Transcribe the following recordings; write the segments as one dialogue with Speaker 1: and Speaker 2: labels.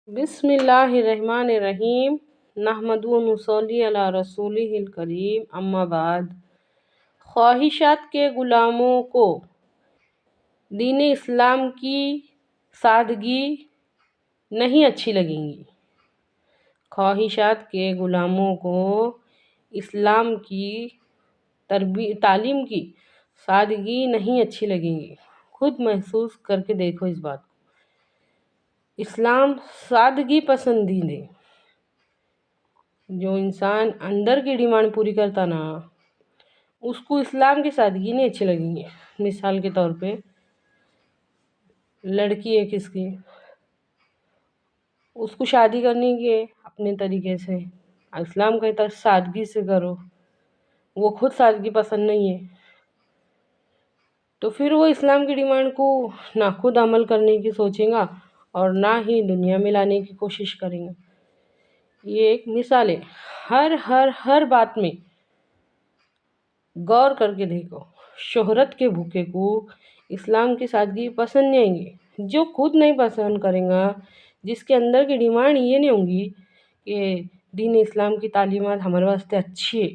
Speaker 1: بسم اللہ الرحمن الرحیم نحمد و نصلی علی رسولہ الکریم اما بعد۔ خواہشات کے غلاموں کو دین اسلام کی سادگی نہیں اچھی لگیں گی۔ خواہشات کے غلاموں کو اسلام کی تعلیم کی سادگی نہیں اچھی لگیں گی۔ خود محسوس کر کے دیکھو اس بات کو۔ اسلام سادگی پسندید ہے۔ جو انسان اندر کی ڈیمانڈ پوری کرتا نا، اس کو اسلام کی سادگی نہیں اچھی لگیں گی۔ مثال کے طور پہ لڑکی ہے کس کی، اس کو شادی کرنی کی ہے اپنے طریقے سے، اسلام کہتا ہے سادگی سے کرو، وہ خود سادگی پسند نہیں ہے، تو پھر وہ اسلام کی ڈیمانڈ کو نہ خود عمل کرنے کی سوچیں گا اور نہ ہی دنیا میں لانے کی کوشش کریں گے۔ یہ ایک مثال ہے۔ ہر بات میں غور کر کے دیکھو۔ شہرت کے بھوکے کو اسلام کی سادگی پسند نہیں آئیں گی۔ جو خود نہیں پسند کرے گا، جس کے اندر کی ڈیمانڈ یہ نہیں ہوں گی کہ دین اسلام کی تعلیمات ہمارے واسطے اچھی ہے،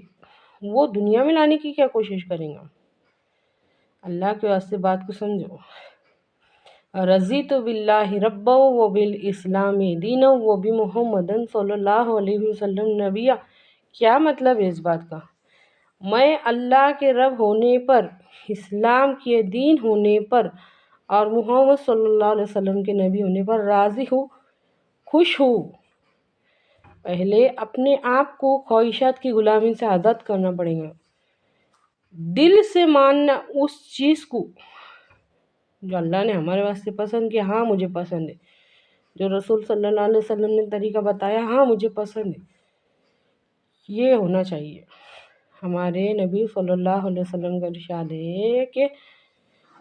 Speaker 1: وہ دنیا میں لانے کی کیا کوشش کریں گا۔ اللہ کے واسطے بات کو سمجھو۔ رضیت باللہ ربا و بالاسلام دینا و بمحمد صلی اللہ علیہ وسلم نبیہ۔ کیا مطلب ہے اس بات کا؟ میں اللہ کے رب ہونے پر، اسلام کے دین ہونے پر اور محمد صلی اللہ علیہ وسلم کے نبی ہونے پر راضی ہوں، خوش ہوں۔ پہلے اپنے آپ کو خواہشات کی غلامی سے آزاد کرنا پڑے گا۔ دل سے ماننا اس چیز کو جو اللہ نے ہمارے واسطے پسند کیا، ہاں مجھے پسند ہے۔ جو رسول صلی اللہ علیہ وسلم نے طریقہ بتایا، ہاں مجھے پسند ہے، یہ ہونا چاہیے۔ ہمارے نبی صلی اللہ علیہ وسلم کا ارشاد ہے کہ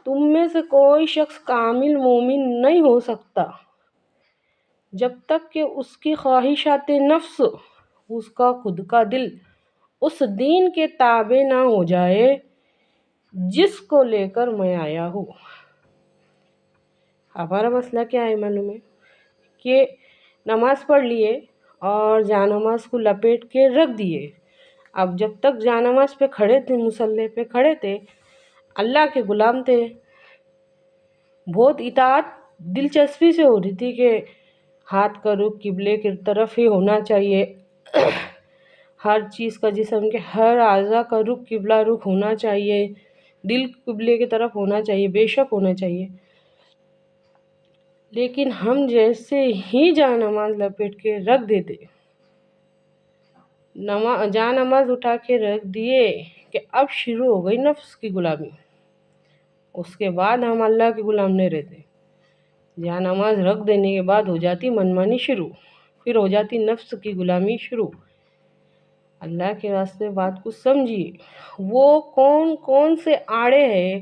Speaker 1: تم میں سے کوئی شخص کامل مومن نہیں ہو سکتا جب تک کہ اس کی خواہشات نفس، اس کا خود کا دل اس دین کے تابع نہ ہو جائے جس کو لے کر میں آیا ہوں۔ ہمارا مسئلہ کیا ہے معلوم ہے کہ نماز پڑھ لیے اور جانماز کو لپیٹ کے رکھ دیے۔ اب جب تک جانماز پہ کھڑے تھے، مصلی پہ کھڑے تھے، اللہ کے غلام تھے، بہت اطاعت دلچسپی سے ہو رہی تھی کہ ہاتھ کا رخ قبلے کی طرف ہی ہونا چاہیے، ہر چیز کا جسم کے ہر اعضاء کا رخ قبلہ رخ ہونا چاہیے، دل قبلے کی طرف ہونا چاہیے، بے شک ہونا چاہیے۔ لیکن ہم جیسے ہی جانماز لپیٹ کے رکھ دیتے، جانماز اٹھا کے رکھ دیے کہ اب شروع ہو گئی نفس کی غلامی۔ اس کے بعد ہم اللہ کے غلام نہیں رہتے۔ جانماز رکھ دینے کے بعد ہو جاتی منمانی شروع، پھر ہو جاتی نفس کی غلامی شروع۔ اللہ کے واسطے بات کو سمجھیے۔ وہ کون سے آڑے ہیں،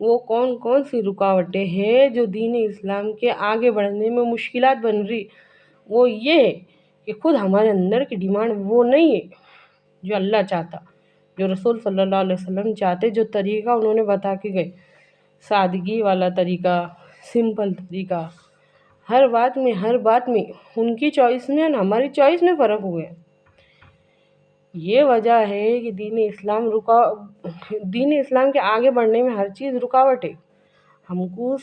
Speaker 1: وہ کون سی رکاوٹیں ہیں جو دین اسلام کے آگے بڑھنے میں مشکلات بن رہی، وہ یہ ہے کہ خود ہمارے اندر کی ڈیمانڈ وہ نہیں ہے جو اللہ چاہتا، جو رسول صلی اللہ علیہ وسلم چاہتے، جو طریقہ انہوں نے بتا کے گئے، سادگی والا طریقہ، سمپل طریقہ۔ ہر بات میں ان کی چوائس میں اور ہماری چوائس میں فرق ہو گیا۔ یہ وجہ ہے کہ دین اسلام کے آگے بڑھنے میں ہر چیز رکاوٹ ہے۔ ہم کو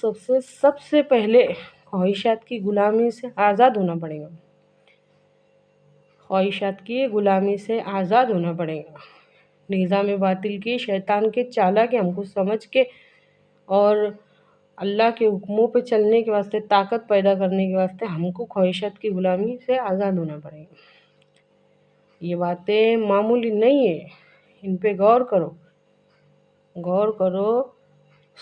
Speaker 1: سب سے پہلے خواہشات کی غلامی سے آزاد ہونا پڑے گا۔ خواہشات کی غلامی سے آزاد ہونا پڑے گا۔ نظام باطل کی، شیطان کے چالہ کے ہم کو سمجھ کے اور اللہ کے حکموں پہ چلنے کے واسطے، طاقت پیدا کرنے کے واسطے ہم کو خواہشات کی غلامی سے آزاد ہونا پڑے گا۔ یہ باتیں معمولی نہیں ہیں، ان پہ غور کرو،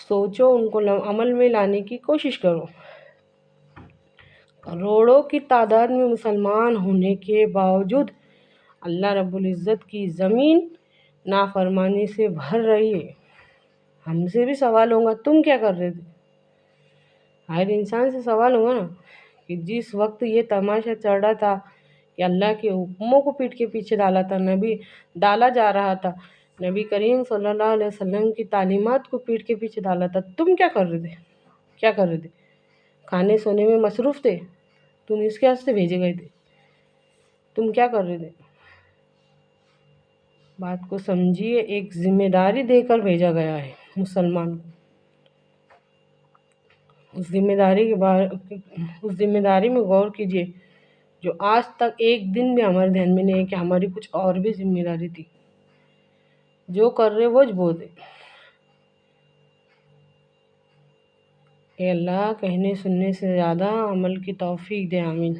Speaker 1: سوچو، ان کو عمل میں لانے کی کوشش کرو۔ کروڑوں کی تعداد میں مسلمان ہونے کے باوجود اللہ رب العزت کی زمین نافرمانی سے بھر رہی ہے۔ ہم سے بھی سوال ہوگا، تم کیا کر رہے تھے؟ ہر انسان سے سوال ہوگا نا کہ جس وقت یہ تماشا چل رہا تھا کہ اللہ کے حکموں کو پیٹ کے پیچھے ڈالا جا رہا تھا، نبی کریم صلی اللہ علیہ وسلم کی تعلیمات کو پیٹ کے پیچھے ڈالا تھا، تم کیا کر رہے تھے؟ کھانے سونے میں مصروف تھے، تم اس کے واسطے بھیجے گئے تھے؟ تم کیا کر رہے تھے؟ بات کو سمجھیے، ایک ذمہ داری دے کر بھیجا گیا ہے مسلمان کو۔ اس ذمہ داری میں غور کیجیے جو آج تک ایک دن بھی ہمارے دھیان میں نہیں ہے کہ ہماری کچھ اور بھی ذمہ داری تھی۔ جو کر رہے وہ بہت ہے۔ اے اللہ، کہنے سننے سے زیادہ عمل کی توفیق دے، آمین۔